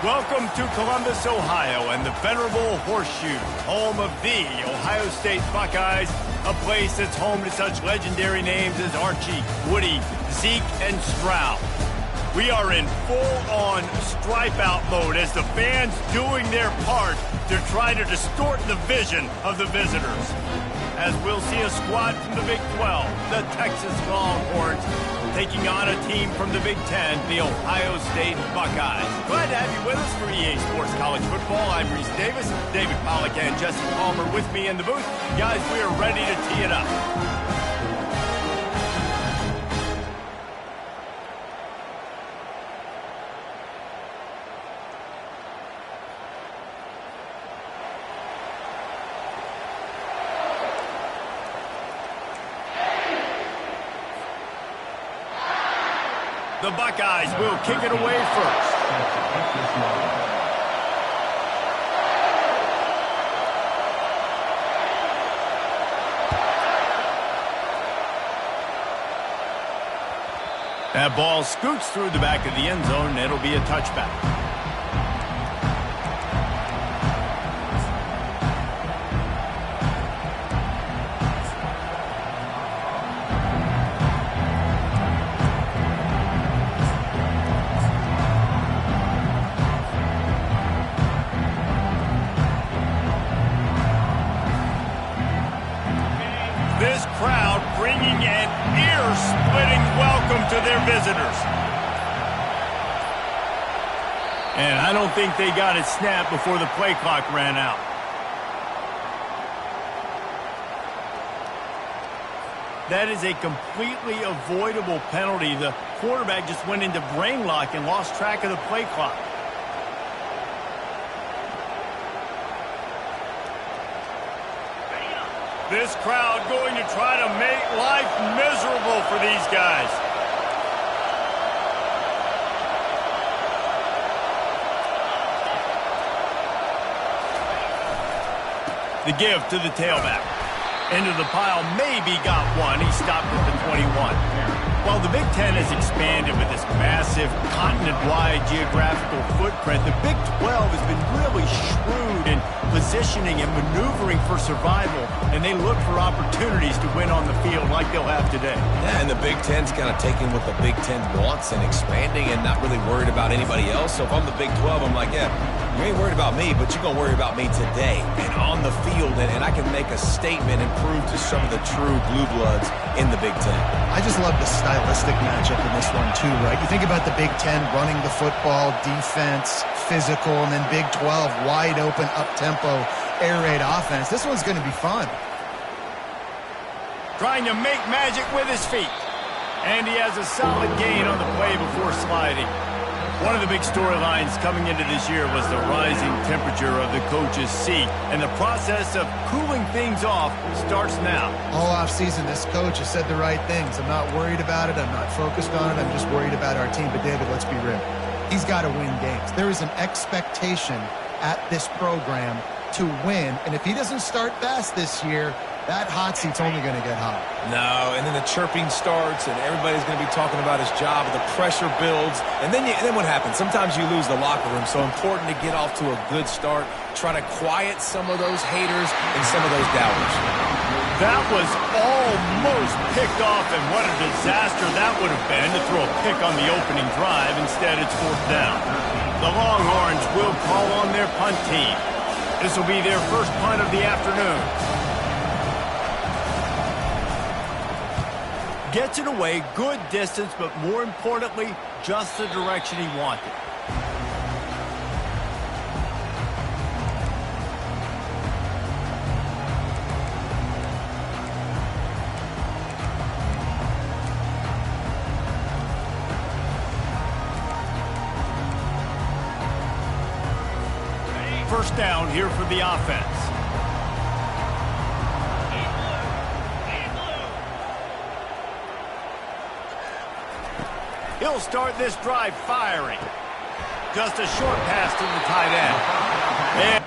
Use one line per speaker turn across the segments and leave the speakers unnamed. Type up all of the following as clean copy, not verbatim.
Welcome to Columbus, Ohio, and the venerable Horseshoe, home of the Ohio State Buckeyes, a place that's home to such legendary names as Archie, Woody, Zeke, and Stroud. We are in full-on stripe-out mode as the fans doing their part to try to distort the vision of the visitors. As we'll see a squad from the Big 12, the Texas Longhorns, taking on a team from the Big 10, the Ohio State Buckeyes. Glad to have you with us for EA Sports College Football. I'm Reese Davis, David Pollack and Jesse Palmer with me in the booth. Guys, we are ready to tee it up. The Buckeyes will kick it away first. That ball scoots through the back of the end zone, and it'll be a touchback. This crowd bringing an ear-splitting welcome to their visitors. And I don't think they got it snapped before the play clock ran out. That is a completely avoidable penalty. The quarterback just went into brain lock and lost track of the play clock. This crowd going to try to make life miserable for these guys. The give to the tailback. Into the pile, maybe got one. He stopped at the 21. While the Big Ten has expanded with this massive continent-wide geographical footprint, the Big 12 has been really shrewd in positioning and maneuvering for survival, and they look for opportunities to win on the field like they'll have today.
Yeah, and the Big Ten's kind of taking what the Big Ten wants and expanding and not really worried about anybody else. So if I'm the Big 12, I'm like, yeah, you ain't worried about me, but you're going to worry about me today and on the field, and I can make a statement and prove to some of the true blue bloods in the Big Ten.
I just love the stylistic matchup in this one too, right? You think about the Big Ten running the football, defense, physical, and then Big 12 wide open, up-tempo, air raid offense. This one's going to be fun.
Trying to make magic with his feet. And he has a solid gain on the play before sliding. One of the big storylines coming into this year was the rising temperature of the coach's seat, and the process of cooling things off starts now.
All offseason, this coach has said the right things. I'm not worried about it. I'm not focused on it. I'm just worried about our team. But, David, let's be real. He's got to win games. There is an expectation at this program to win, and if he doesn't start fast this year, that hot seat's only going to get hot.
No, and then the chirping starts, and everybody's going to be talking about his job, and the pressure builds, and then what happens? Sometimes you lose the locker room, so important to get off to a good start, try to quiet some of those haters and some of those doubters.
That was almost picked off, and what a disaster that would have been to throw a pick on the opening drive. Instead, it's fourth down. The Longhorns will call on their punt team. This will be their first punt of the afternoon. Gets it away, good distance, but more importantly, just the direction he wanted. First down here for the offense. He'll start this drive firing. Just a short pass to the tight end. And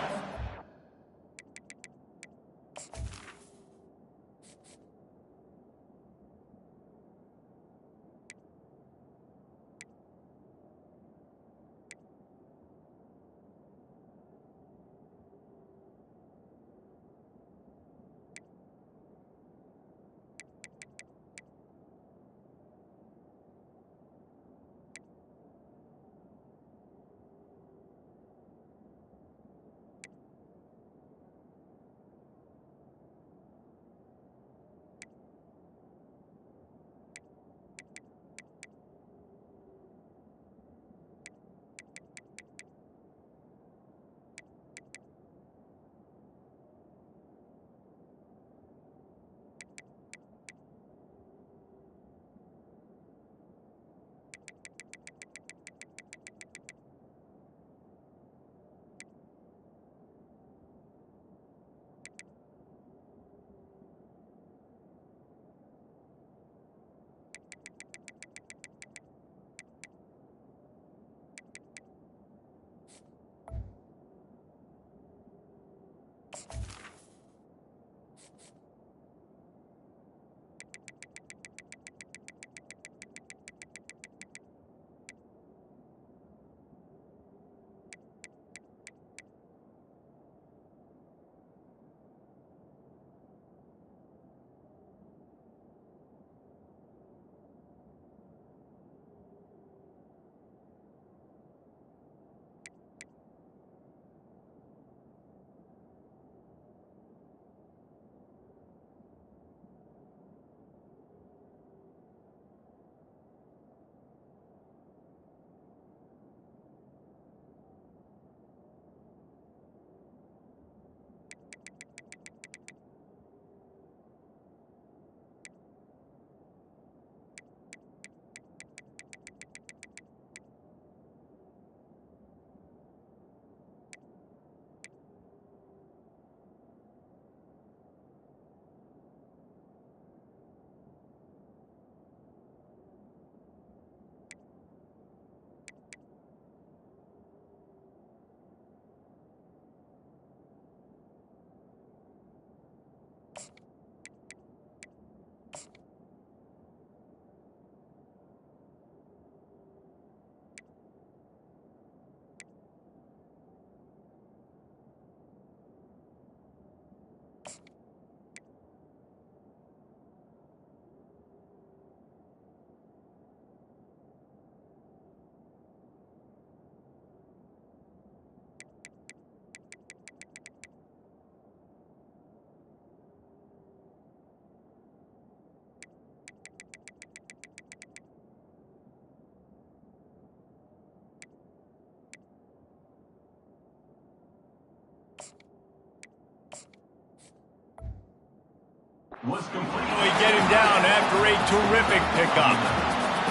was completely get him down after a terrific pickup.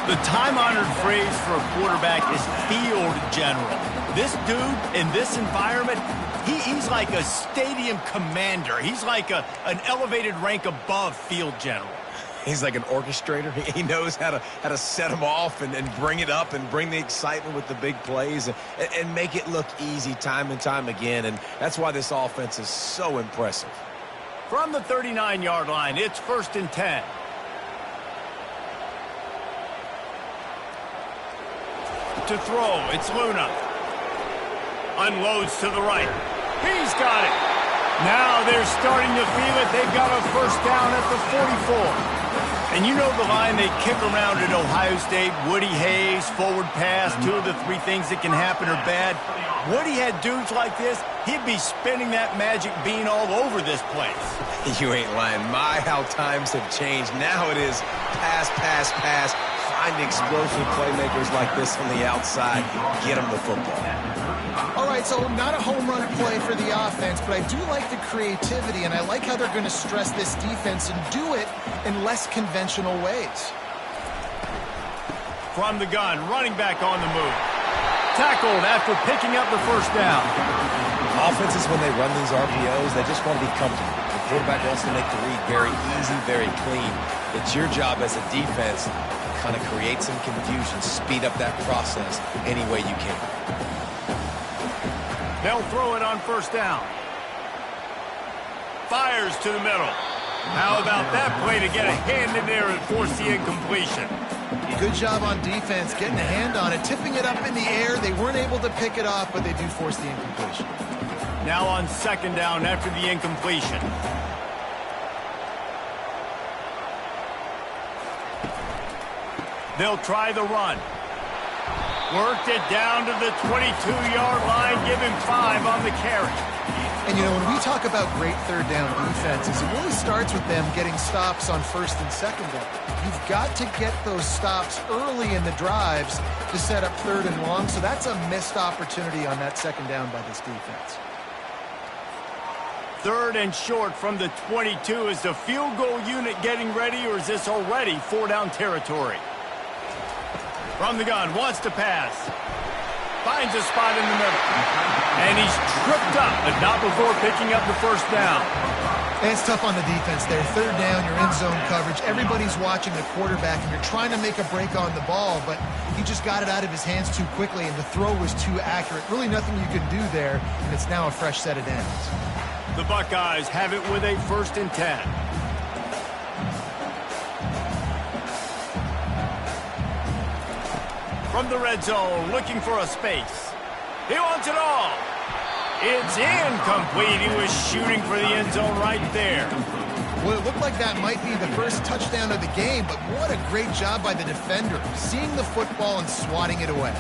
The time-honored phrase for a quarterback is field general. This dude in this environment, he's like a stadium commander. He's like an elevated rank above field general.
He's like an orchestrator. He knows how to set them off and bring it up and bring the excitement with the big plays and make it look easy time and time again. And that's why this offense is so impressive.
From the 39-yard line, it's 1st and 10. To throw, it's Luna. Unloads to the right. He's got it. Now they're starting to feel it. They've got a 1st down at the 44. And you know the line they kick around at Ohio State, Woody Hayes, forward pass, 2 of the 3 things that can happen are bad. Woody had dudes like this, he'd be spinning that magic bean all over this place.
You ain't lying. My, how times have changed. Now it is pass, pass, pass. Find explosive playmakers like this on the outside. Get them the football.
All right, so not a home run play for the offense, but I do like the creativity, and I like how they're going to stress this defense and do it in less conventional ways.
From the gun, running back on the move. Tackled after picking up the 1st down.
Offenses, when they run these RPOs, they just want to be comfortable. The quarterback wants to make the read very easy, very clean. It's your job as a defense to kind of create some confusion, speed up that process any way you can.
They'll throw it on 1st down. Fires to the middle. How about that play to get a hand in there and force the incompletion?
Good job on defense, getting a hand on it, tipping it up in the air. They weren't able to pick it off, but they do force the incompletion.
Now on 2nd down after the incompletion. They'll try the run. Worked it down to the 22-yard line, give him 5 on the carry.
And, you know, when we talk about great 3rd down defenses, it really starts with them getting stops on 1st and 2nd down. You've got to get those stops early in the drives to set up 3rd and long, so that's a missed opportunity on that 2nd down by this defense.
3rd and short from the 22. Is the field goal unit getting ready, or is this already 4-down territory? From the gun, wants to pass. Finds a spot in the middle. And he's tripped up, but not before picking up the 1st down.
And it's tough on the defense there. 3rd down, you're in zone coverage. Everybody's watching the quarterback, and you're trying to make a break on the ball, but he just got it out of his hands too quickly, and the throw was too accurate. Really nothing you can do there, and it's now a fresh set of downs.
The Buckeyes have it with a 1st and 10. From the red zone, looking for a space. He wants it all. It's incomplete. He was shooting for the end zone right there.
Well, it looked like that might be the first touchdown of the game, but what a great job by the defender, seeing the football and swatting it away.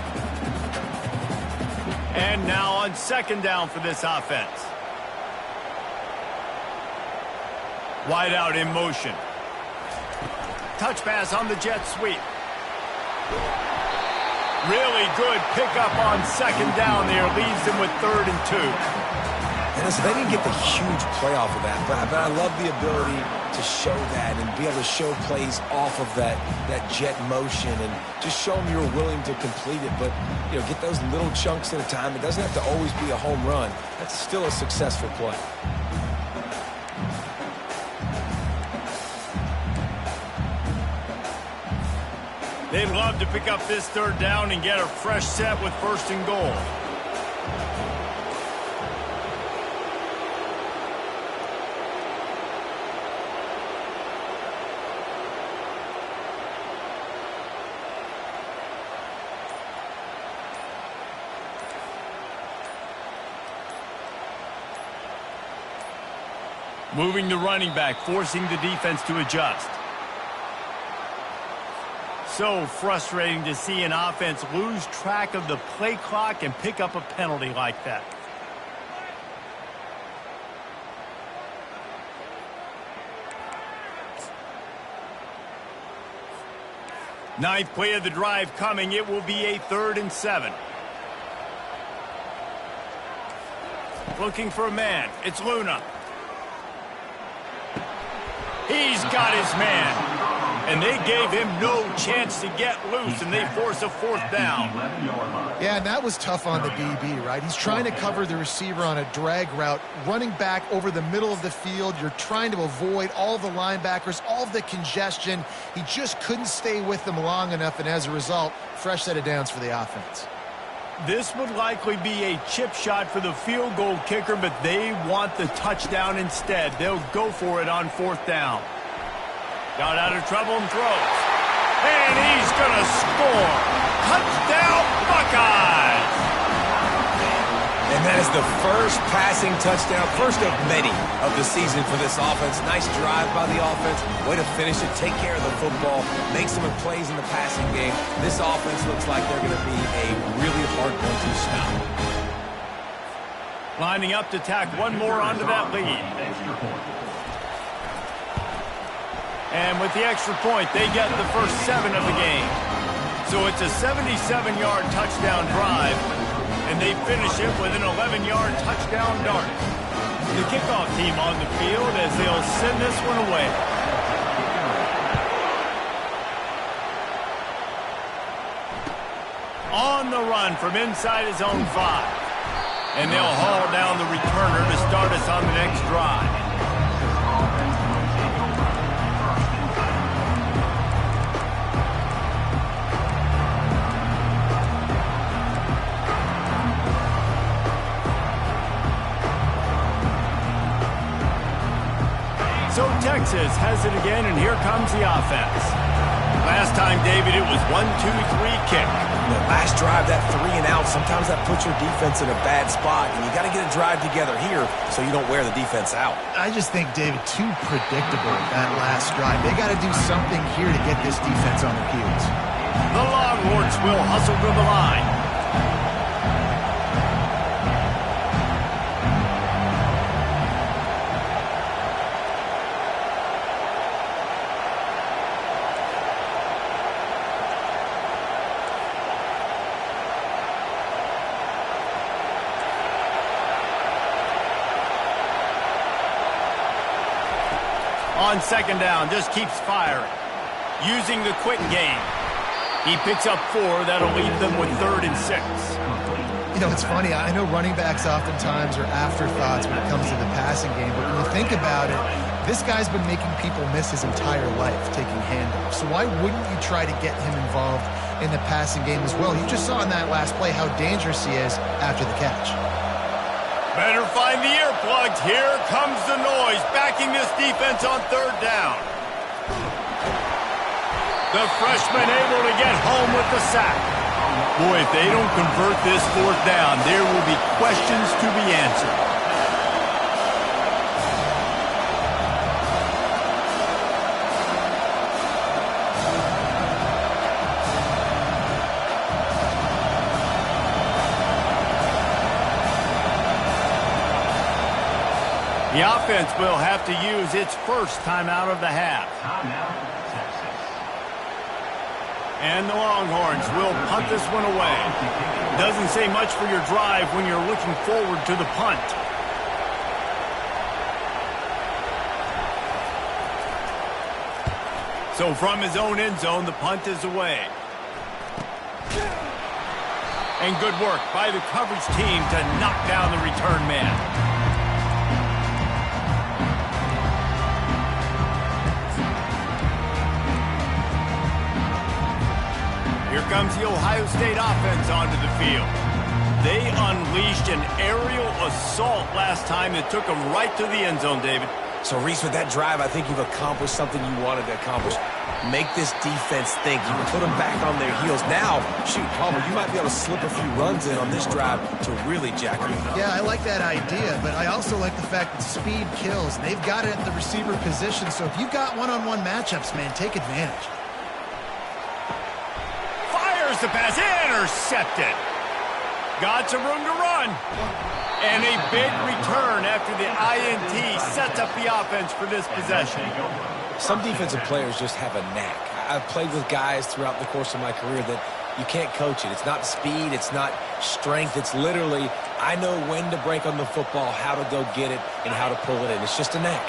And now on 2nd down for this offense. Wide out in motion. Touch pass on the jet sweep. Really good pickup on 2nd down there. Leaves them with 3rd and 2.
And listen, they didn't get the huge play off of that, but I love the ability to show that and be able to show plays off of that jet motion and just show them you're willing to complete it. But, you know, get those little chunks at a time. It doesn't have to always be a home run. That's still a successful play.
They'd love to pick up this 3rd down and get a fresh set with 1st and goal. Moving the running back, forcing the defense to adjust. So frustrating to see an offense lose track of the play clock and pick up a penalty like that. Ninth play of the drive coming. It will be a 3rd and 7. Looking for a man. It's Luna. He He's got his man. And they gave him no chance to get loose, and they force a fourth down.
Yeah, and that was tough on the DB, right? He's trying to cover the receiver on a drag route, running back over the middle of the field. You're trying to avoid all the linebackers, all of the congestion. He just couldn't stay with them long enough, and as a result, fresh set of downs for the offense.
This would likely be a chip shot for the field goal kicker, but they want the touchdown instead. They'll go for it on fourth down. Got out of trouble and throws. And he's going to score. Touchdown, Buckeyes!
And that is the first passing touchdown, first of many of the season for this offense. Nice drive by the offense. Way to finish it, take care of the football, make some plays in the passing game. This offense looks like they're going to be a really hard one to stop.
Lining up to tack one more onto that lead. And with the extra point, they get the first 7 of the game. So it's a 77-yard touchdown drive, and they finish it with an 11-yard touchdown dart. The kickoff team on the field as they'll send this one away. On the run from inside his own 5. And they'll haul down the returner to start us on the next drive. So Texas has it again, and here comes the offense. Last time, David, it was 1-2-3 kick.
The last drive, that 3 and out, sometimes that puts your defense in a bad spot, and you got to get a drive together here so you don't wear the defense out.
I just think, David, too predictable that last drive. They got to do something here to get this defense on their heels.
The Longhorns will hustle to the line. On second down, just keeps firing. Using the quick game. He picks up 4. That'll leave them with 3rd and 6.
You know, it's funny. I know running backs oftentimes are afterthoughts when it comes to the passing game, but when you think about it, this guy's been making people miss his entire life taking handoffs. So why wouldn't you try to get him involved in the passing game as well? You just saw in that last play how dangerous he is after the catch.
Better find the earplugs. Here comes the noise, backing this defense on 3rd down. The freshman able to get home with the sack. Boy, if they don't convert this 4th down, there will be questions to be answered. The offense will have to use its first timeout of the half. And the Longhorns will punt this one away. Doesn't say much for your drive when you're looking forward to the punt. So from his own end zone, the punt is away. And good work by the coverage team to knock down the return man. Here comes the Ohio State offense onto the field. They unleashed an aerial assault last time that took them right to the end zone, David.
So, Reese, with that drive, I think you've accomplished something you wanted to accomplish. Make this defense think. You can put them back on their heels. Now, shoot, Palmer, you might be able to slip a few runs in on this drive to really jack them up.
Yeah, I like that idea, but I also like the fact that speed kills. And they've got it at the receiver position, so if you've got one-on-one matchups, man, take advantage.
The pass intercepted. Got some room to run. And a big return after the INT sets up the offense for this possession.
Some defensive players just have a knack. I've played with guys throughout the course of my career that you can't coach it. It's not speed. It's not strength. It's literally, I know when to break on the football, how to go get it, and how to pull it in. It's just a knack.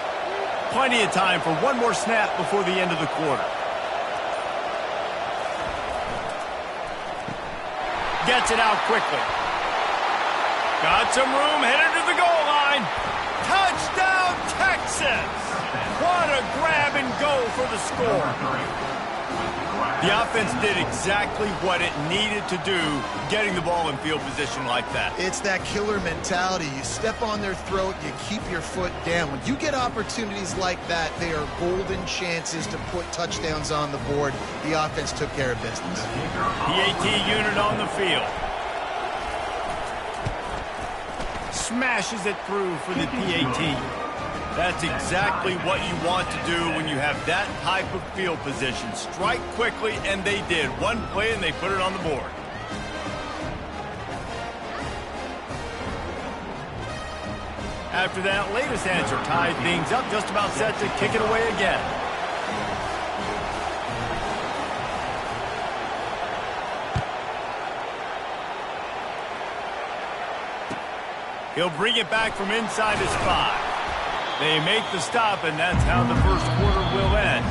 plenty of time for one more snap before the end of the quarter. Gets it out quickly. Got some room, headed to the goal line. Touchdown, Texas! What a grab and go for the score. The offense did exactly what it needed to do, getting the ball in field position like that.
It's that killer mentality. You step on their throat, you keep your foot down. When you get opportunities like that, they are golden chances to put touchdowns on the board. The offense took care of business.
PAT unit on the field. Smashes it through for the PAT. That's exactly what you want to do when you have that type of field position. Strike quickly, and they did. One play, and they put it on the board. After that latest answer tied things up, just about set to kick it away again. He'll bring it back from inside his 5. They make the stop, and that's how the first quarter will end.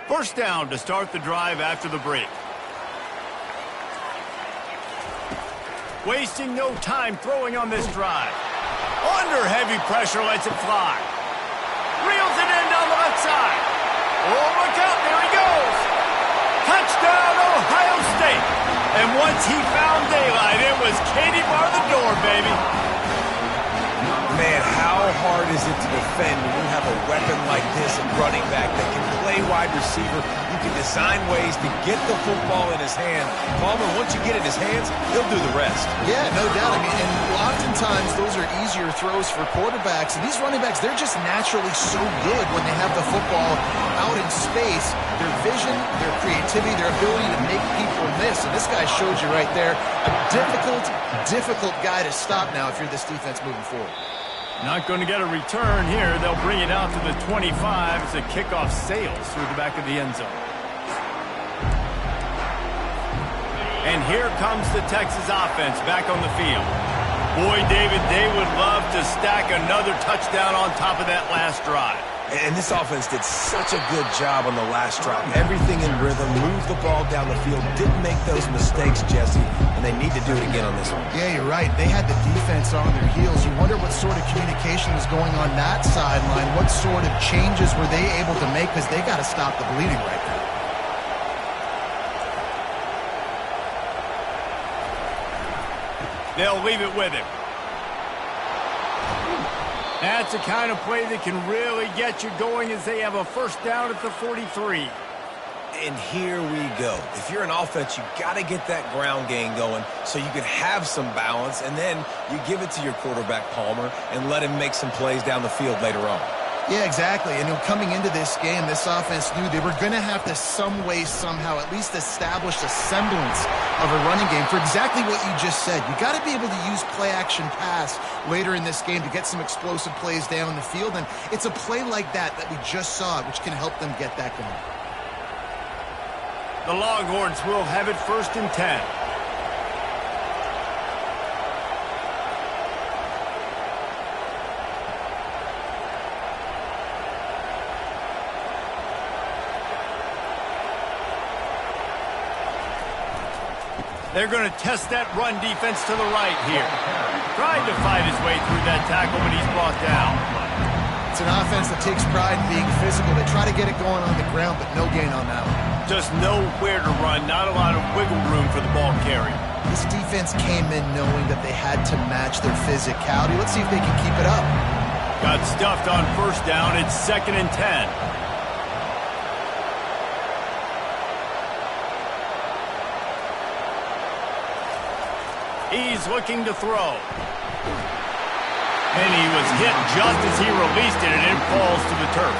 First down to start the drive after the break. Wasting no time throwing on this drive. Under heavy pressure, lets it fly. Reels it in down the left side. Oh, look out, there he goes. Touchdown, Ohio State. And once he found daylight, it was Katie bar the door, baby.
Man, how hard is it to defend when you have a weapon like this at running back that can play wide receiver? You can design ways to get the football in his hand. Palmer, once you get it in his hands, he'll do the rest.
Yeah, no doubt. I mean, and oftentimes those are easier throws for quarterbacks. And these running backs, they're just naturally so good when they have the football out in space. Their vision, their creativity, their ability to make people miss. And this guy showed you right there, a difficult guy to stop now if you're this defense moving forward.
Not going to get a return here. They'll bring it out to the 25 as the kickoff sails through the back of the end zone. And here comes the Texas offense back on the field. Boy, David, they would love to stack another touchdown on top of that last drive.
And this offense did such a good job on the last drive. Everything in rhythm, moved the ball down the field, didn't make those mistakes, Jesse, and they need to do it again on this one.
Yeah, you're right. They had the defense on their heels. You wonder what sort of communication was going on that sideline. What sort of changes were they able to make, because they got to stop the bleeding right now.
They'll leave it with him. That's the kind of play that can really get you going as they have a first down at the 43.
And here we go. If you're an offense, you got to get that ground game going so you can have some balance, and then you give it to your quarterback, Palmer, and let him make some plays down the field later on.
Yeah, exactly. And coming into this game, this offense knew they were going to have to some way, somehow, at least establish a semblance of a running game for exactly what you just said. You got to be able to use play-action pass later in this game to get some explosive plays down the field. And it's a play like that we just saw, which can help them get that going.
The Longhorns will have it 1st and 10. They're going to test that run defense to the right here. Trying to fight his way through that tackle, but he's brought down.
It's an offense that takes pride in being physical. They try to get it going on the ground, but no gain on that one.
Just nowhere to run, not a lot of wiggle room for the ball carrier.
This defense came in knowing that they had to match their physicality. Let's see if they can keep it up.
Got stuffed on first down. It's 2nd and 10. He's looking to throw. And he was hit just as he released it, and it falls to the turf.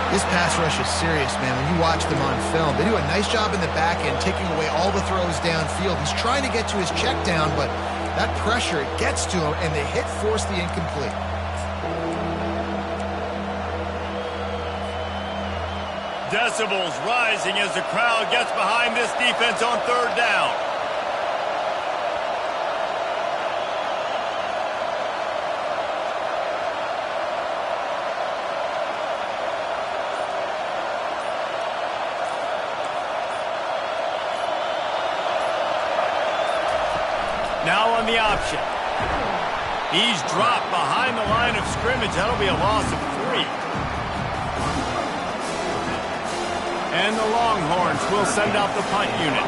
This pass rush is serious, man. When you watch them on film, they do a nice job in the back end, taking away all the throws downfield. He's trying to get to his check down, but that pressure, it gets to him, and the hit forced the incomplete.
Decibels rising as the crowd gets behind this defense on third down. Now on the option. He's dropped behind the line of scrimmage. That'll be a loss of 3. And the Longhorns will send out the punt unit.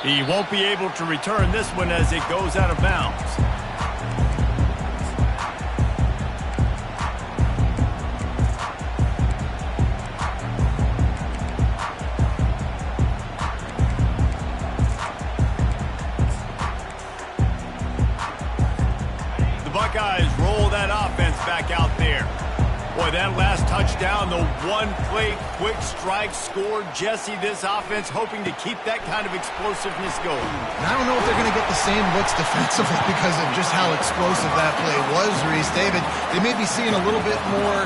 He won't be able to return this one as it goes out of bounds. Buckeyes roll that offense back out there. Boy, that last touchdown, the one-play quick strike scored. Jesse, this offense hoping to keep that kind of explosiveness going.
And I don't know if they're going to get the same looks defensively because of just how explosive that play was, Reese. David, they may be seeing a little bit more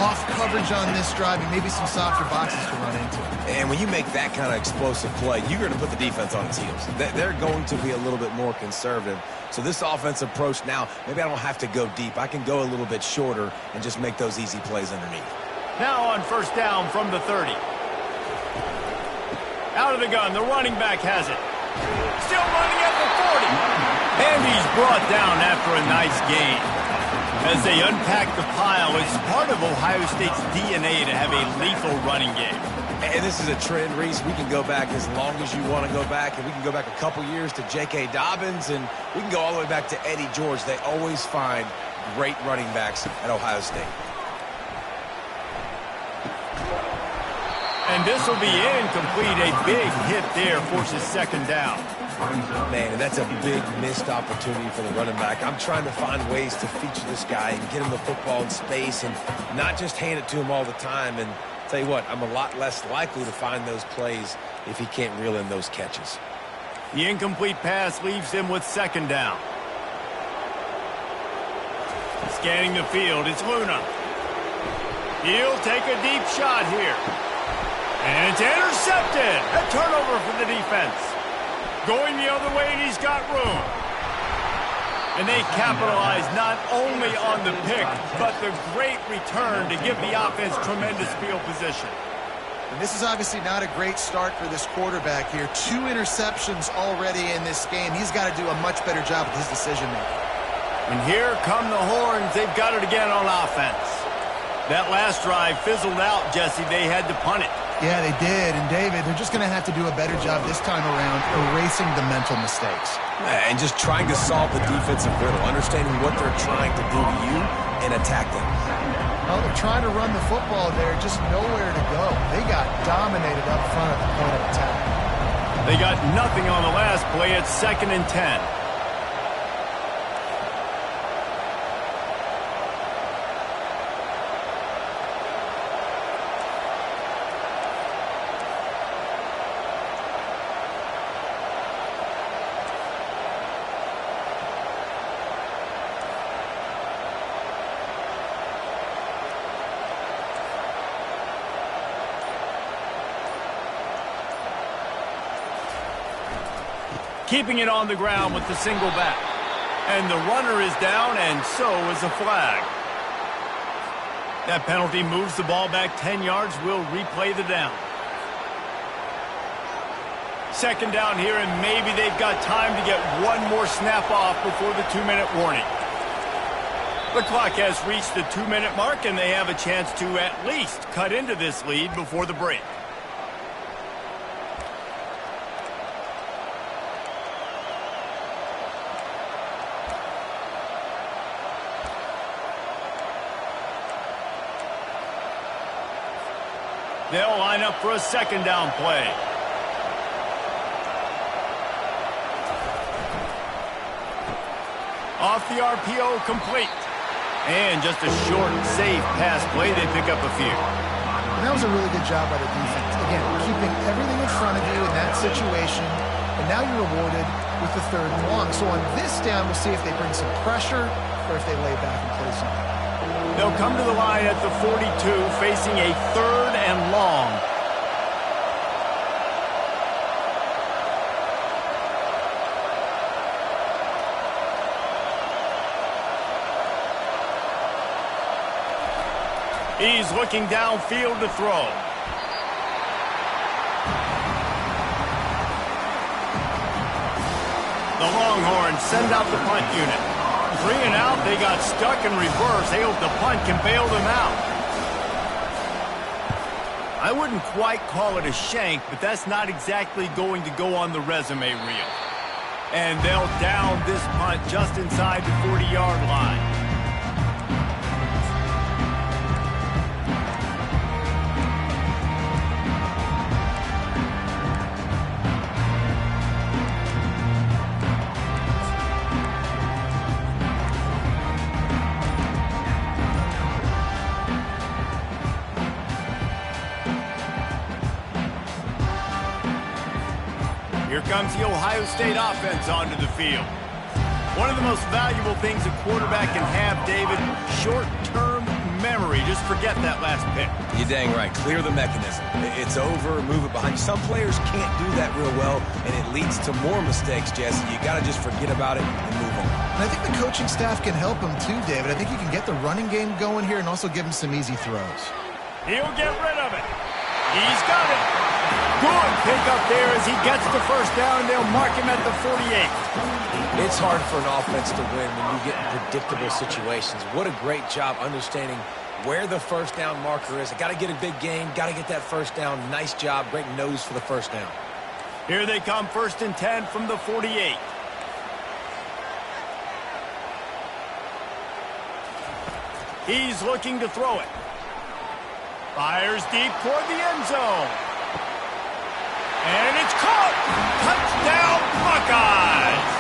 off coverage on this drive and maybe some softer boxes to run into.
And when you make that kind of explosive play, you're going to put the defense on its heels. They're going to be a little bit more conservative. So this offensive approach now, maybe I don't have to go deep. I can go a little bit shorter and just make those easy plays underneath.
Now on first down from the 30. Out of the gun, the running back has it. Still running at the 40. And he's brought down after a nice gain. As they unpack the pile, it's part of Ohio State's DNA to have a lethal running game.
And this is a trend, Reese. We can go back as long as you want to go back, and we can go back a couple years to J.K. Dobbins, and we can go all the way back to Eddie George. They always find great running backs at Ohio State.
And this will be incomplete. A big hit there forces second down.
Man, and that's a big missed opportunity for the running back. I'm trying to find ways to feature this guy and get him the football in space and not just hand it to him all the time. And tell you what, I'm a lot less likely to find those plays if he can't reel in those catches.
The incomplete pass leaves him with second down. Scanning the field, it's Luna. He'll take a deep shot here. And it's intercepted. A turnover for the defense. Going the other way, and he's got room. And they capitalize not only on the pick, but the great return to give the offense tremendous field position.
And this is obviously not a great start for this quarterback here. 2 interceptions already in this game. He's got to do a much better job with his decision-making.
And here come the Horns. They've got it again on offense. That last drive fizzled out, Jesse. They had to punt it.
Yeah, they did. And, David, they're just going to have to do a better job this time around erasing the mental mistakes.
And just trying to solve the defensive riddle, understanding what they're trying to do to you and attack them.
Well, they're trying to run the football there, just nowhere to go. They got dominated up front at the point of attack.
They got nothing on the last play. It's 2nd and 10. Keeping it on the ground with the single back. And the runner is down, and so is a flag. That penalty moves the ball back 10 yards. We'll replay the down. Second down here, and maybe they've got time to get one more snap off before the 2-minute warning. The clock has reached the 2-minute mark, and they have a chance to at least cut into this lead before the break. They'll line up for a second down play. Off the RPO, complete. And just a short, safe pass play. They pick up a few.
And that was a really good job by the defense. Again, keeping everything in front of you in that situation, and now you're rewarded with the 3rd and long. So on this down, we'll see if they bring some pressure or if they lay back and play something.
They'll come to the line at the 42, facing a 3rd and long. He's looking downfield to throw. The Longhorns send out the punt unit. 3 and out, they got stuck in reverse. They hope the punt can bail them out. I wouldn't quite call it a shank, but that's not exactly going to go on the resume reel. And they'll down this punt just inside the 40-yard line. Here comes the Ohio State offense onto the field. One of the most valuable things a quarterback can have, David, short-term memory. Just forget that last pick.
You're dang right. Clear the mechanism. It's over, move it behind you. Some players can't do that real well, and it leads to more mistakes, Jesse. You got to just forget about it and move on.
And I think the coaching staff can help him too, David. I think you can get the running game going here and also give him some easy throws.
He'll get rid of it. He's got it. Good pick up there as he gets the 1st down. They'll mark him at the 48.
It's hard for an offense to win when you get in predictable situations. What a great job understanding where the 1st down marker is. Got to get a big gain. Got to get that 1st down. Nice job. Great nose for the 1st down.
Here they come, 1st and 10 from the 48. He's looking to throw it. Fires deep toward the end zone. And it's caught! Touchdown, Buckeyes!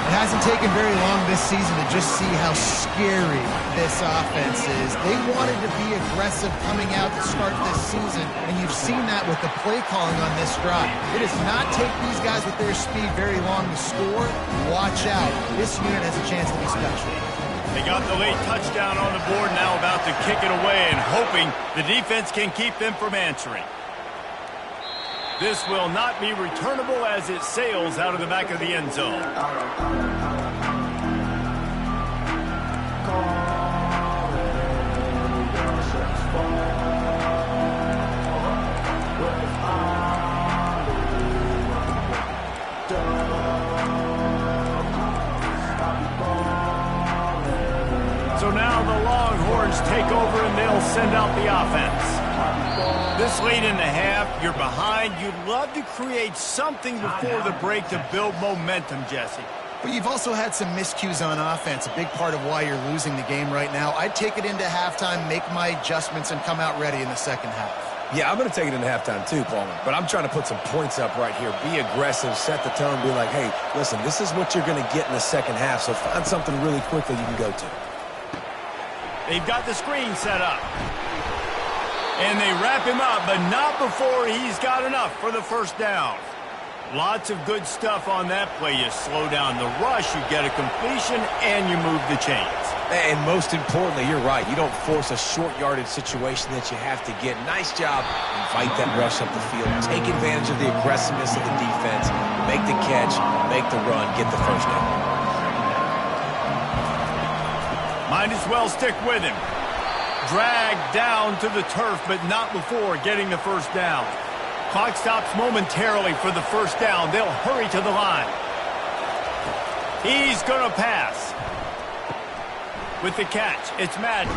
It hasn't taken very long this season to just see how scary this offense is. They wanted to be aggressive coming out to start this season, and you've seen that with the play calling on this drive. It does not take these guys with their speed very long to score. Watch out. This unit has a chance to be special.
They got the late touchdown on the board, now about to kick it away and hoping the defense can keep them from answering. This will not be returnable as it sails out of the back of the end zone. So now the Longhorns take over and they'll send out the offense. This late in the half, you're behind. You'd love to create something before the break to build momentum, Jesse.
But you've also had some miscues on offense, a big part of why you're losing the game right now. I'd take it into halftime, make my adjustments, and come out ready in the second half.
Yeah, I'm going to take it into halftime too, Palmer. But I'm trying to put some points up right here. Be aggressive, set the tone, be like, hey, listen, this is what you're going to get in the second half, so find something really quickly you can go to.
They've got the screen set up. And they wrap him up, but not before he's got enough for the 1st down. Lots of good stuff on that play. You slow down the rush, you get a completion, and you move the chains.
And most importantly, you're right. You don't force a short yardage situation that you have to get. Nice job. Invite that rush up the field. Take advantage of the aggressiveness of the defense. Make the catch, make the run, get the 1st down.
Might as well stick with him. Dragged down to the turf, but not before getting the 1st down. Clock stops momentarily for the 1st down. They'll hurry to the line. He's going to pass. With the catch, it's Madden.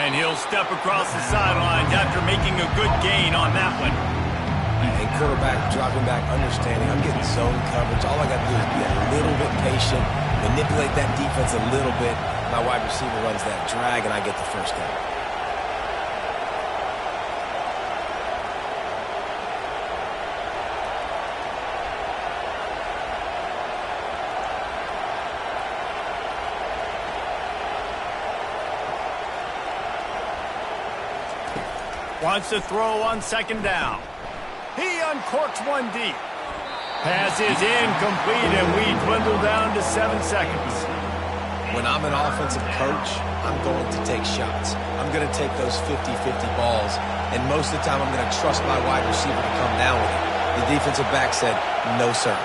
And he'll step across the sidelines after making a good gain on that one.
And quarterback dropping back, understanding I'm getting zone coverage. All I got to do is be a little bit patient, manipulate that defense a little bit. My wide receiver runs that drag, and I get the 1st down.
Wants to throw on 2nd down. He uncorks one deep. Pass is incomplete, and we dwindle down to 7 seconds.
When I'm an offensive coach, I'm going to take shots. I'm going to take those 50-50 balls, and most of the time I'm going to trust my wide receiver to come down with it. The defensive back said, no, sir.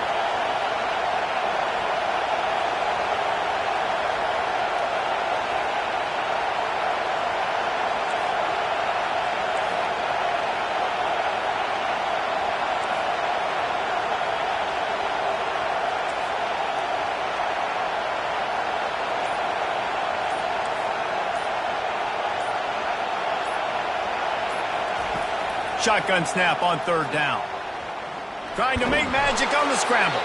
Shotgun snap on 3rd down. Trying to make magic on the scramble.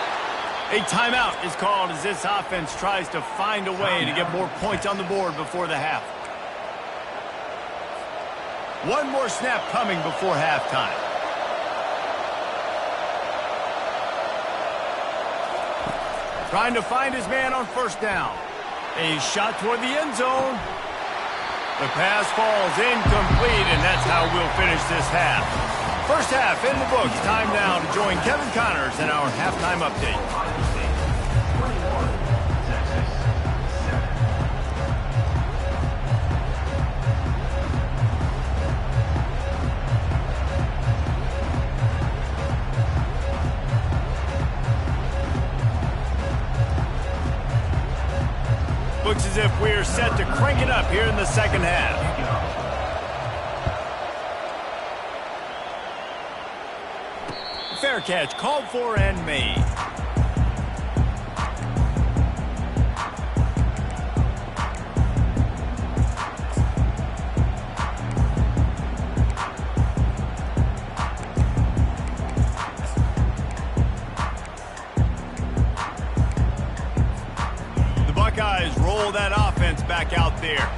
A timeout is called as this offense tries to find a way to get more points on the board before the half. One more snap coming before halftime. Trying to find his man on 1st down. A shot toward the end zone. The pass falls incomplete, and that's how we'll finish this half. First half in the books. Time now to join Kevin Connors in our halftime update. Looks as if we're set to crank it up here in the second half. Fair catch called for and made. Buckeyes roll that offense back out there.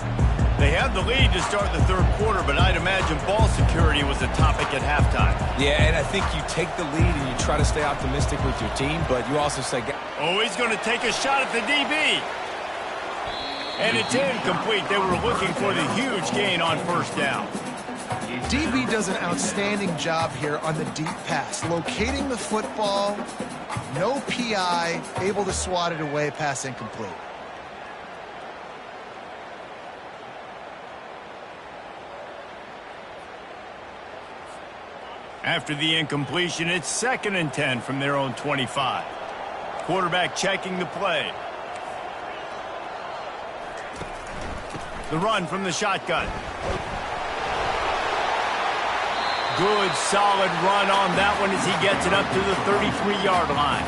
They have the lead to start the 3rd quarter, but I'd imagine ball security was a topic at halftime.
Yeah, and I think you take the lead and you try to stay optimistic with your team, but you also say...
Oh, he's going to take a shot at the DB. And it's incomplete. They were looking for the huge gain on 1st down.
DB does an outstanding job here on the deep pass, locating the football, no PI, able to swat it away, pass incomplete.
After the incompletion, it's 2nd and 10 from their own 25. Quarterback checking the play. The run from the shotgun. Good, solid run on that one as he gets it up to the 33-yard line.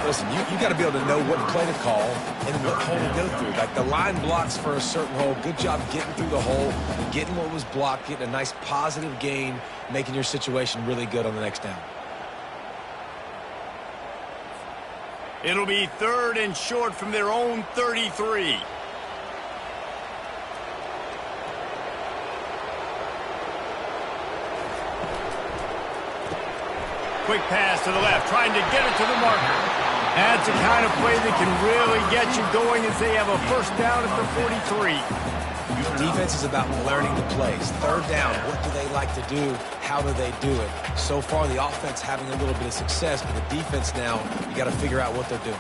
Listen, you got to be able to know what play to call and what hole to go through. Like the line blocks for a certain hole. Good job getting through the hole, getting what was blocked, getting a nice positive gain, making your situation really good on the next down.
It'll be 3rd and short from their own 33. Quick pass to the left, trying to get it to the marker. That's the kind of play that can really get you going as they have a 1st down at the 43.
Defense is about learning the plays. 3rd down, what do they like to do? How do they do it? So far, the offense having a little bit of success, but the defense now, you got to figure out what they're doing.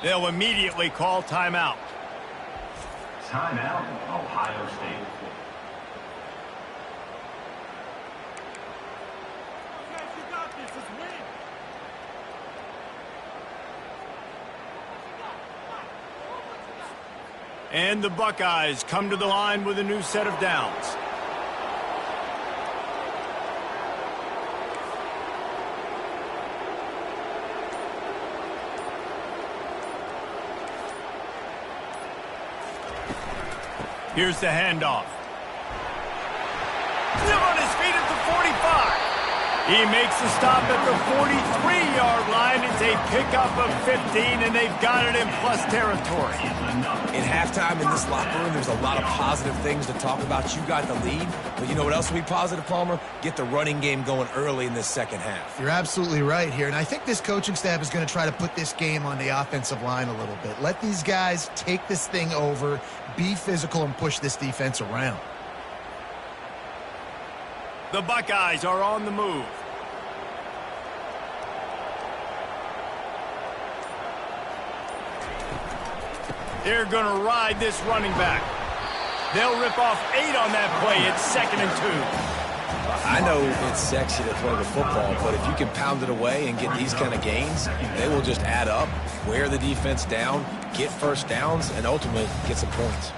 They'll immediately call timeout.
Timeout, Ohio State.
And the Buckeyes come to the line with a new set of downs. Here's the handoff. Still on his feet at the 45. He makes the stop at the 43-yard line. It's a pickup of 15, and they've got it in plus territory.
In halftime in this locker room, there's a lot of positive things to talk about. You got the lead, but you know what else will be positive, Palmer? Get the running game going early in this second half.
You're absolutely right here, and I think this coaching staff is going to try to put this game on the offensive line a little bit. Let these guys take this thing over, be physical, and push this defense around.
The Buckeyes are on the move. They're going to ride this running back. They'll rip off 8 on that play. It's 2nd and 2.
I know it's sexy to throw the football, but if you can pound it away and get these kind of gains, they will just add up, wear the defense down, get first downs, and ultimately get some points.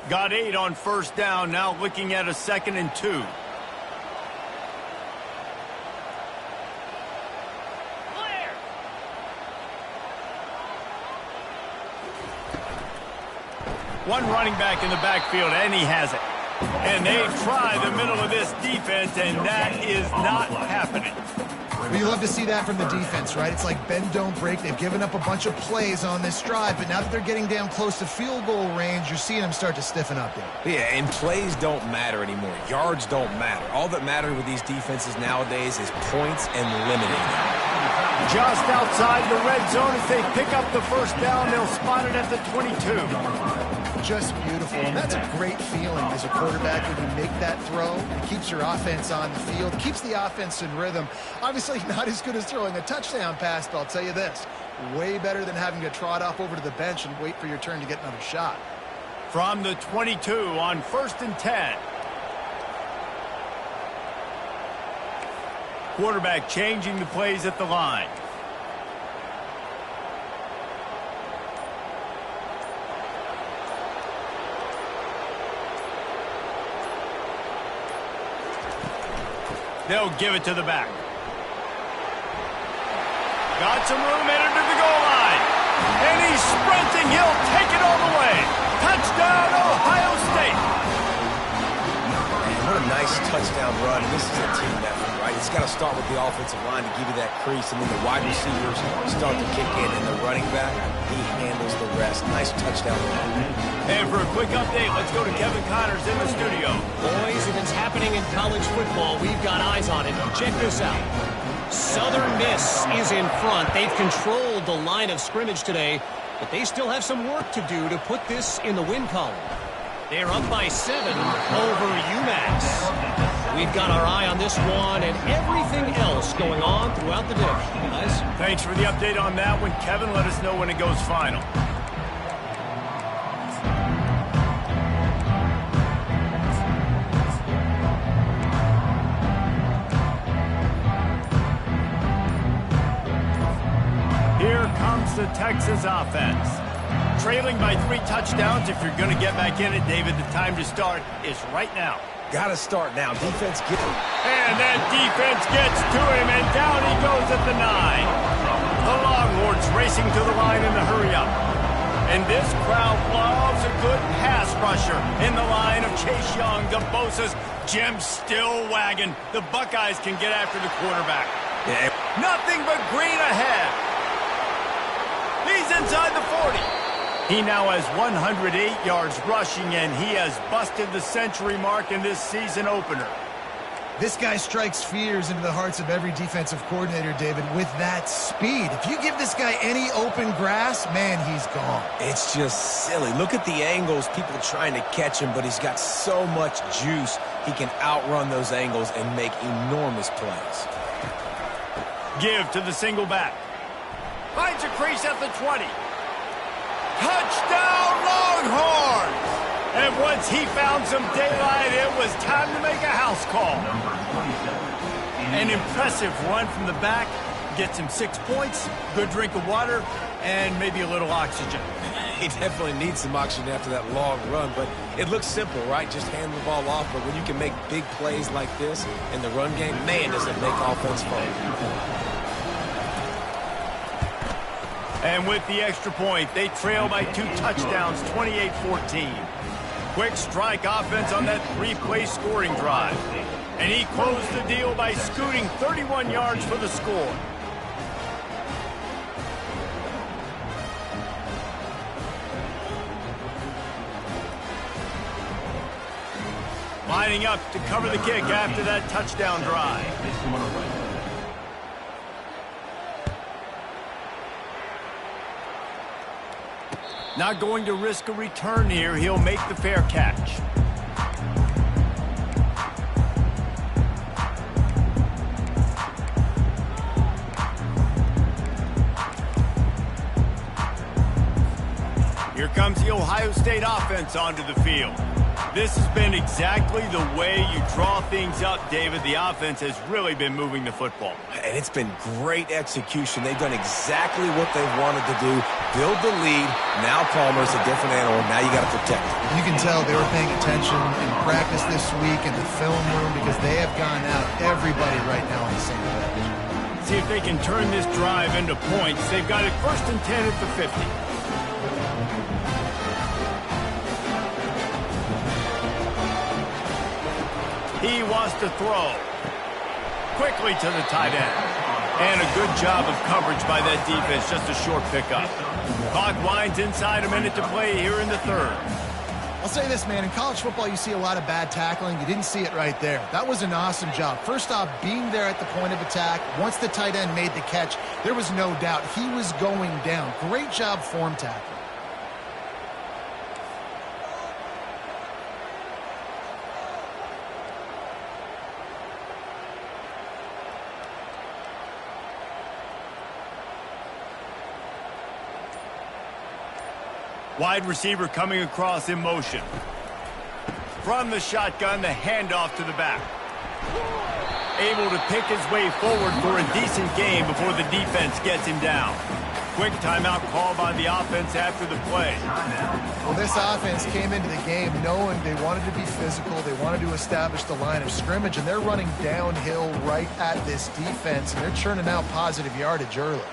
Got 8 on first down, now looking at a 2nd and 2. One running back in the backfield, and he has it. And they try the middle of this defense, and that is not happening.
But you love to see that from the defense, right? It's like bend, don't break. They've given up a bunch of plays on this drive, but now that they're getting down close to field goal range, you're seeing them start to stiffen up there.
Yeah, and plays don't matter anymore. Yards don't matter. All that matters with these defenses nowadays is points and limiting them.
Just outside the red zone as they pick up the first down, they'll spot it at the 22.
Just beautiful, and that's a great feeling as a quarterback when you make that throw. It keeps your offense on the field, keeps the offense in rhythm. Obviously not as good as throwing a touchdown pass, but I'll tell you this, way better than having to trot off over to the bench and wait for your turn to get another shot.
From the 22 on 1st and 10. Quarterback changing the plays at the line. They'll give it to the back. Got some room, headed to the goal line. And he's sprinting. He'll take it all the way. Touchdown, Ohio State.
Man, what a nice touchdown run. This is a team effort, right? It's got to start with the offensive line to give you that crease, and then the wide receivers start to kick in, and the running back, he handles the rest. Nice touchdown run.
And for a quick update, let's go to Kevin Connors in the studio.
Boys, if it's happening in college football, we've got eyes on it. Check this out. Southern Miss is in front. They've controlled the line of scrimmage today, but they still have some work to do to put this in the win column. They're up by 7 over UMass. We've got our eye on this one and everything else going on throughout the day. Guys,
thanks for the update on that one, Kevin. Let us know when it goes final. The Texas offense. Trailing by 3 touchdowns. If you're going to get back in it, David, the time to start is right now.
Got to start now. Defense gets him.
And that defense gets to him, and down he goes at the 9. The Longhorns racing to the line in the hurry-up. And this crowd loves a good pass rusher in the line of Chase Young. The Bosa's Jim still wagging. The Buckeyes can get after the quarterback.
Yeah.
Nothing but green ahead. He's inside the 40. He now has 108 yards rushing, and he has busted the century mark in this season opener.
This guy strikes fears into the hearts of every defensive coordinator, David, with that speed. If you give this guy any open grass, man, he's gone.
It's just silly. Look at the angles, people trying to catch him, but he's got so much juice. He can outrun those angles and make enormous plays.
Give to the single back. Finds a crease at the 20. Touchdown, Longhorns! And once he found some daylight, it was time to make a house call. An impressive run from the back. Gets him 6 points, good drink of water, and maybe a little oxygen.
He definitely needs some oxygen after that long run, but it looks simple, right? Just hand the ball off, but when you can make big plays like this in the run game, man, does it make offense fun.
And with the extra point, they trail by 2 touchdowns, 28-14. Quick strike offense on that 3-play scoring drive. And he closed the deal by scooting 31 yards for the score. Lining up to cover the kick after that touchdown drive. Not going to risk a return here. He'll make the fair catch. Here comes the Ohio State offense onto the field. This has been exactly the way you draw things up, David. The offense has really been moving the football.
And it's been great execution. They've done exactly what they've wanted to do. Build the lead. Now Palmer's a different animal. Now you got to protect it.
You can tell they were paying attention in practice this week in the film room because they have gone out everybody right now on the same page.
See if they can turn this drive into points. They've got it 1st and 10 at the 50. He wants to throw. Quickly to the tight end. And a good job of coverage by that defense. Just a short pickup. Clock winds inside a minute to play here in the 3rd.
I'll say this, man. In college football, you see a lot of bad tackling. You didn't see it right there. That was an awesome job. First off, being there at the point of attack. Once the tight end made the catch, there was no doubt he was going down. Great job form tackling.
Wide receiver coming across in motion. From the shotgun, the handoff to the back. Able to pick his way forward for a decent gain before the defense gets him down. Quick timeout call by the offense after the play.
Well, this offense came into the game knowing they wanted to be physical. They wanted to establish the line of scrimmage, and they're running downhill right at this defense, and they're churning out positive yardage early.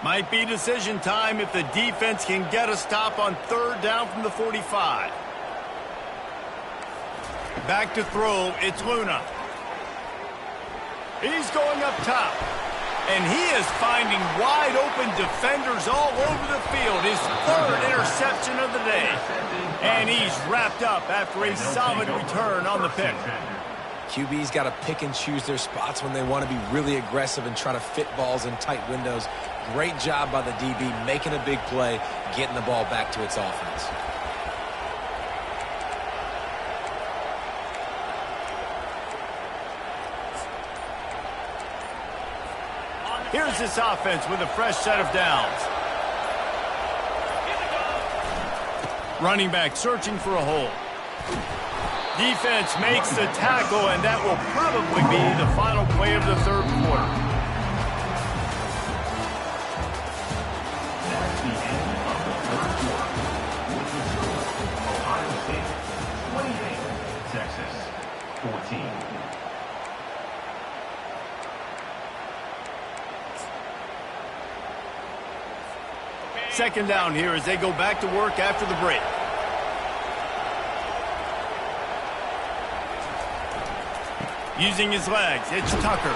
Might be decision time if the defense can get a stop on 3rd down from the 45. Back to throw, it's Luna. He's going up top. And he is finding wide open defenders all over the field. His 3rd interception of the day. And he's wrapped up after a solid return on the pick.
QB's got to pick and choose their spots when they want to be really aggressive and try to fit balls in tight windows. Great job by the DB making a big play, getting the ball back to its offense.
Here's this offense with a fresh set of downs. Running back searching for a hole. Defense makes the tackle, and that will probably be the final play of the 3rd quarter.
That's the end of the 3rd quarter, which was scored Ohio State 28, Texas 14.
Second down here as they go back to work after the break. Using his legs, it's Tucker.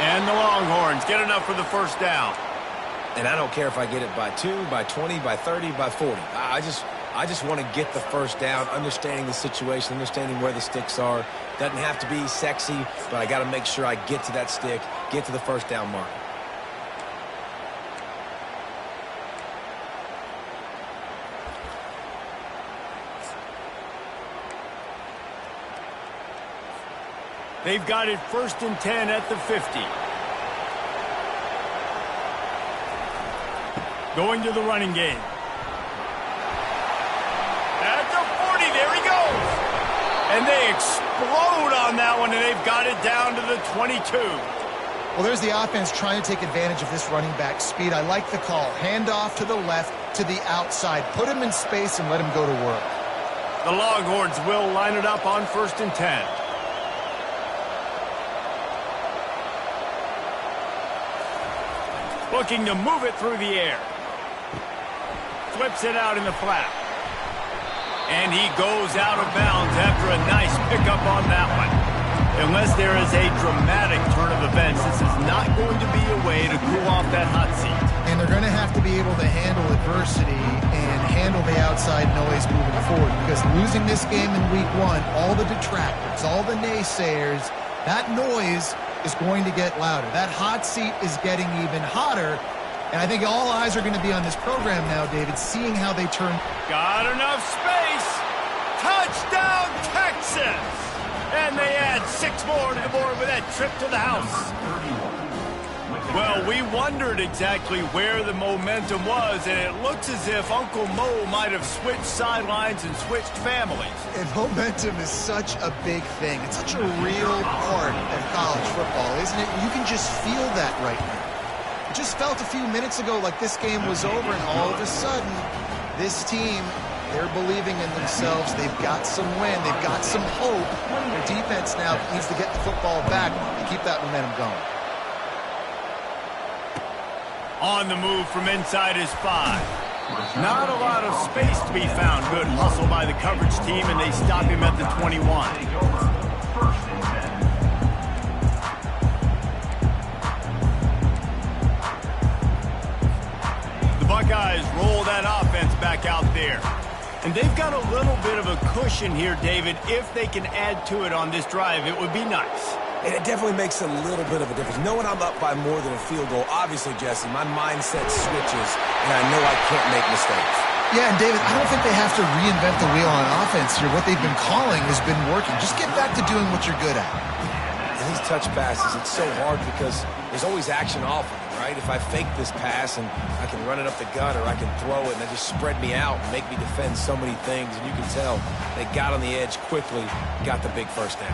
And the Longhorns get enough for the 1st down.
And I don't care if I get it by 2, by 20, by 30, by 40. I just want to get the 1st down, understanding the situation, understanding where the sticks are. Doesn't have to be sexy, but I got to make sure I get to that stick, get to the 1st down mark.
They've got it 1st and 10 at the 50. Going to the running game. At the 40, there he goes. And they explode on that one, and they've got it down to the 22.
Well, there's the offense trying to take advantage of this running back speed. I like the call. Hand off to the left, to the outside. Put him in space and let him go to work.
The Longhorns will line it up on 1st and 10. Looking to move it through the air. flips it out in the flat. And he goes out of bounds after a nice pickup on that one. Unless there is a dramatic turn of events, this is not going to be a way to cool off that hot seat.
And they're going to have to be able to handle adversity and handle the outside noise moving forward, because losing this game in week 1, all the detractors, all the naysayers, that noise is going to get louder. That hot seat is getting even hotter. And I think all eyes are going to be on this program now, David, seeing how they turn.
Got enough space. Touchdown, Texas. And they add 6 more to the board with that trip to the house. Well, we wondered exactly where the momentum was, and it looks as if Uncle Mo might have switched sidelines and switched families.
And momentum is such a big thing. It's such a real part of college football, isn't it? You can just feel that right now. It just felt a few minutes ago like this game was over, and all of a sudden, this team, they're believing in themselves. They've got some wind. They've got some hope. Their defense now needs to get the football back and keep that momentum going.
On the move from inside his 5. Not a lot of space to be found. Good hustle by the coverage team, and they stop him at the 21. Buckeyes roll that offense back out there. And they've got a little bit of a cushion here, David. If they can add to it on this drive, it would be nice.
And it definitely makes a little bit of a difference. Knowing I'm up by more than a field goal, obviously, Jesse, my mindset switches, and I know I can't make mistakes.
Yeah, and David, I don't think they have to reinvent the wheel on offense here. What they've been calling has been working. Just get back to doing what you're good at.
And these touch passes, it's so hard because there's always action off of it, right? If I fake this pass and I can run it up the gut, or I can throw it and they just spread me out and make me defend so many things, and you can tell they got on the edge quickly, got the big first down.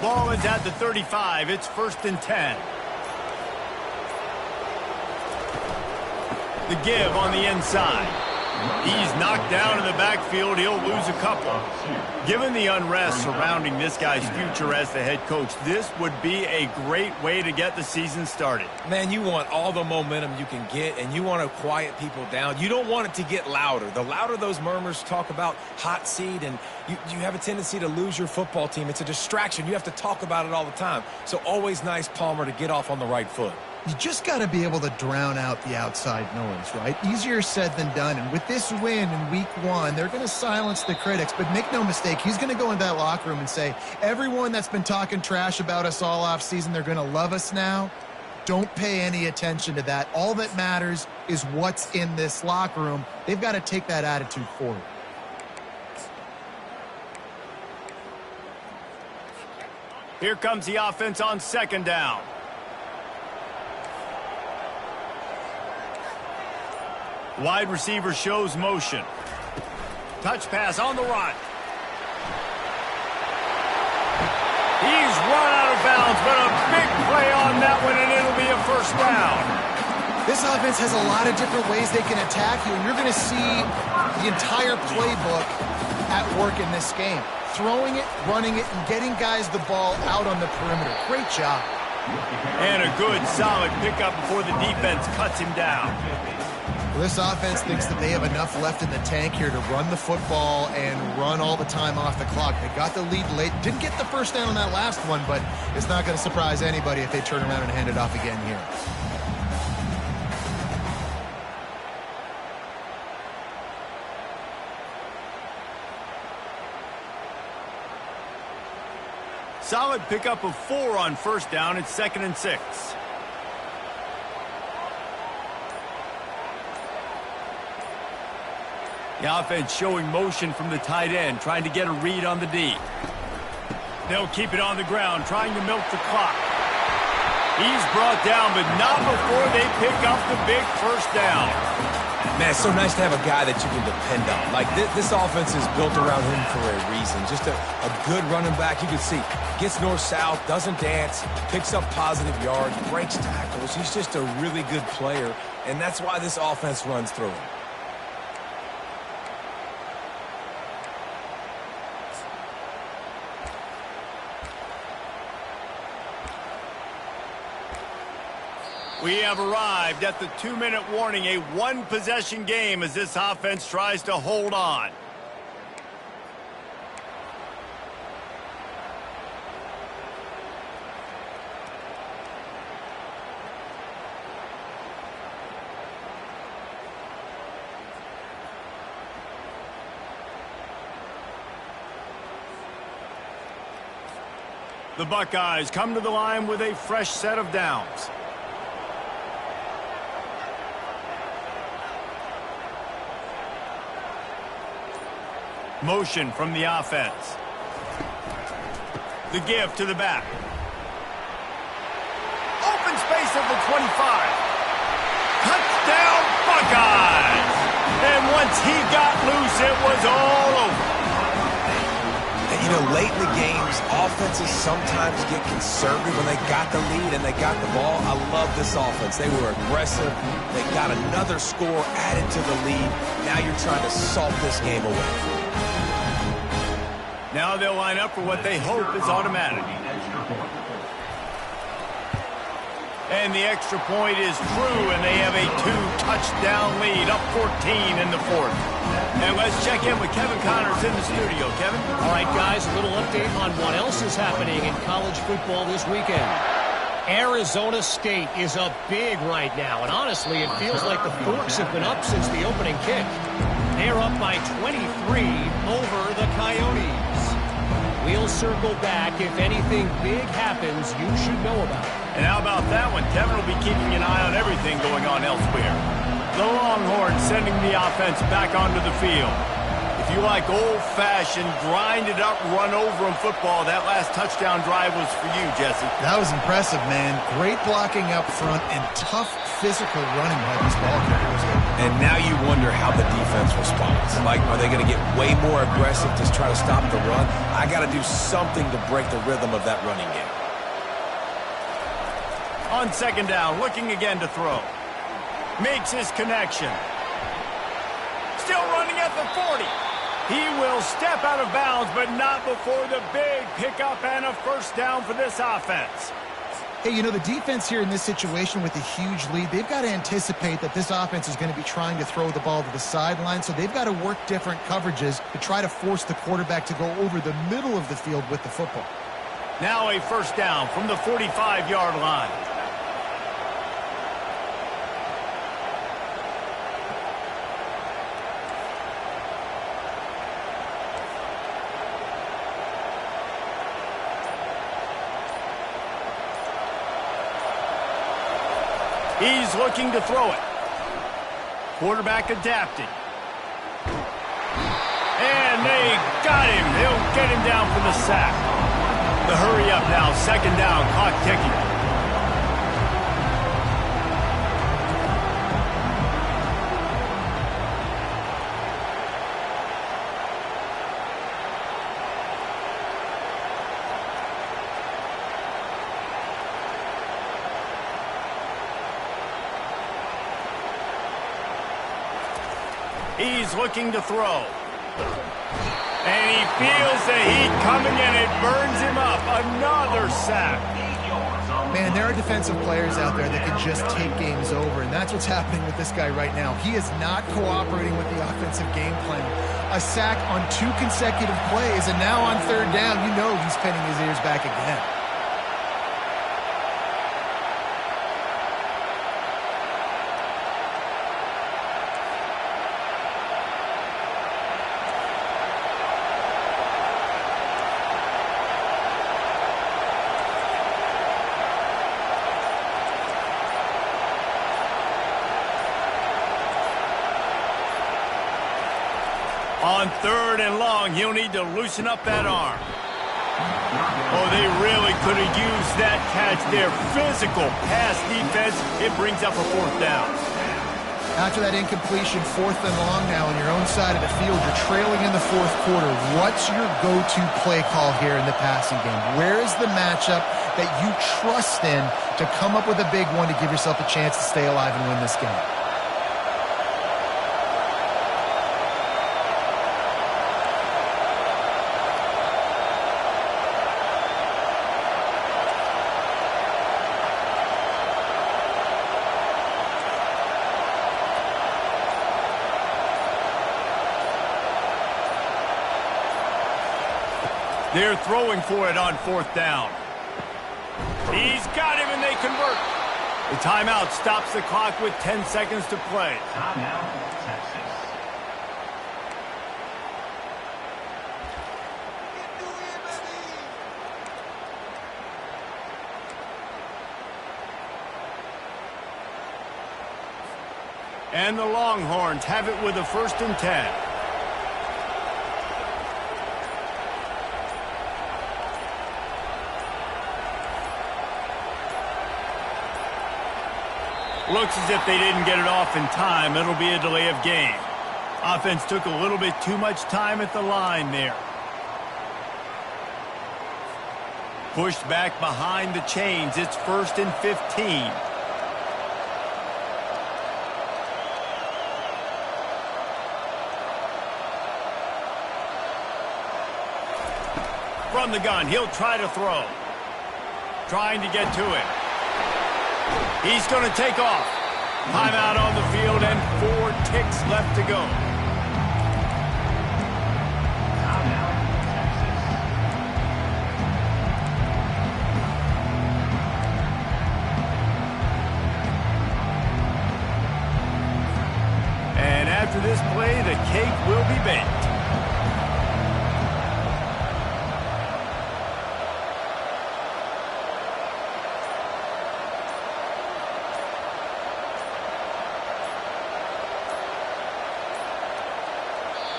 Ball is at the 35. It's 1st and 10. The give on the inside. He's knocked down in the backfield. He'll lose a couple. Given the unrest surrounding this guy's future as the head coach, this would be a great way to get the season started.
Man, you want all the momentum you can get, and you want to quiet people down. You don't want it to get louder. The louder those murmurs talk about hot seat, and you have a tendency to lose your football team. It's a distraction. You have to talk about it all the time. So always nice, Palmer, to get off on the right foot.
You just got to be able to drown out the outside noise, right? Easier said than done. And with this win in week 1, they're going to silence the critics. But make no mistake, he's going to go in that locker room and say, everyone that's been talking trash about us all offseason, they're going to love us now. Don't pay any attention to that. All that matters is what's in this locker room. They've got to take that attitude forward.
Here comes the offense on 2nd down. Wide receiver shows motion. Touch pass on the run. He's run out of bounds, but a big play on that one, and it'll be a 1st down.
This offense has a lot of different ways they can attack you, and you're going to see the entire playbook at work in this game. Throwing it, running it, and getting guys the ball out on the perimeter. Great job.
And a good, solid pickup before the defense cuts him down.
This offense thinks that they have enough left in the tank here to run the football and run all the time off the clock. They got the lead late. Didn't get the 1st down on that last one, but it's not going to surprise anybody if they turn around and hand it off again here.
Solid pickup of 4 on 1st down. It's 2nd and 6. The offense showing motion from the tight end, trying to get a read on the D. They'll keep it on the ground, trying to milk the clock. He's brought down, but not before they pick up the big 1st down.
Man, it's so nice to have a guy that you can depend on. Like, this offense is built around him for a reason. Just a good running back. You can see, gets north-south, doesn't dance, picks up positive yards, breaks tackles. He's just a really good player, and that's why this offense runs through him.
We have arrived at the 2-minute warning, a one-possession game as this offense tries to hold on. The Buckeyes come to the line with a fresh set of downs. Motion from the offense. The give to the back. Open space at the 25. Touchdown Buckeyes! And once he got loose, it was all over.
And you know, late in the games, offenses sometimes get conservative when they got the lead and they got the ball. I love this offense. They were aggressive. They got another score added to the lead. Now you're trying to salt this game away.
Now they'll line up for what they hope is automatic. And the extra point is true, and they have a 2-touchdown lead, up 14 in the fourth. And let's check in with Kevin Connors in the studio. Kevin?
All right, guys, a little update on what else is happening in college football this weekend. Arizona State is up big right now, and honestly, it feels like the Forks have been up since the opening kick. They're up by 23 over the Coyotes. We'll circle back. If anything big happens, you should know about it.
And how about that one? Kevin will be keeping an eye on everything going on elsewhere. The Longhorns sending the offense back onto the field. If you like old-fashioned, grind-it-up, run-over-'em football, that last touchdown drive was for you, Jesse.
That was impressive, man. Great blocking up front and tough physical running by these ball carriers.
And now you wonder how the defense responds. Like, are they going to get way more aggressive to try to stop the run? I got to do something to break the rhythm of that running game.
On second down, looking again to throw. Makes his connection. Still running at the 40. He will step out of bounds, but not before the big pickup and a first down for this offense.
Hey, you know, the defense here in this situation with a huge lead, they've got to anticipate that this offense is going to be trying to throw the ball to the sideline, so they've got to work different coverages to try to force the quarterback to go over the middle of the field with the football.
Now a first down from the 45-yard line. He's looking to throw it. Quarterback adapting. And they got him. They'll get him down for the sack. The hurry up now. Second down. Clock ticking. He's looking to throw. And he feels the heat coming and it burns him up. Another sack.
Man, there are defensive players out there that can just take games over, and that's what's happening with this guy right now. He is not cooperating with the offensive game plan. A sack on 2 consecutive plays, and now on third down, you know he's pinning his ears back again.
On third and long, he'll need to loosen up that arm. Oh, they really could have used that catch there. Physical pass defense. It brings up a fourth down.
After that incompletion, 4th and long now on your own side of the field, you're trailing in the 4th quarter. What's your go-to play call here in the passing game? Where is the matchup that you trust in to come up with a big one to give yourself a chance to stay alive and win this game?
They're throwing for it on 4th down. He's got him, and they convert. The timeout stops the clock with 10 seconds to play.
Timeout, Texas.
And the Longhorns have it with a 1st and 10. Looks as if they didn't get it off in time. It'll be a delay of game. Offense took a little bit too much time at the line there. Pushed back behind the chains. It's 1st and 15. From the gun, he'll try to throw. Trying to get to it. He's going to take off. Timeout on the field and 4 ticks left to go.
Timeout, Texas.
And after this play, the cake will be baked.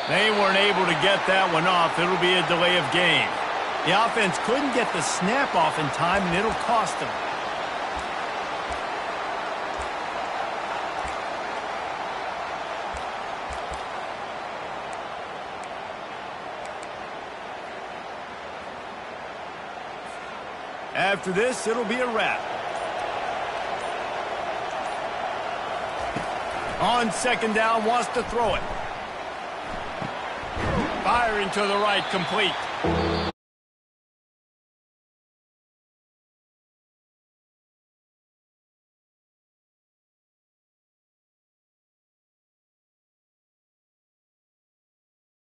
They weren't able to get that one off. It'll be a delay of game. The offense couldn't get the snap off in time, and it'll cost them. After this, it'll be a wrap. On 2nd down, wants to throw it. Firing to the right, complete.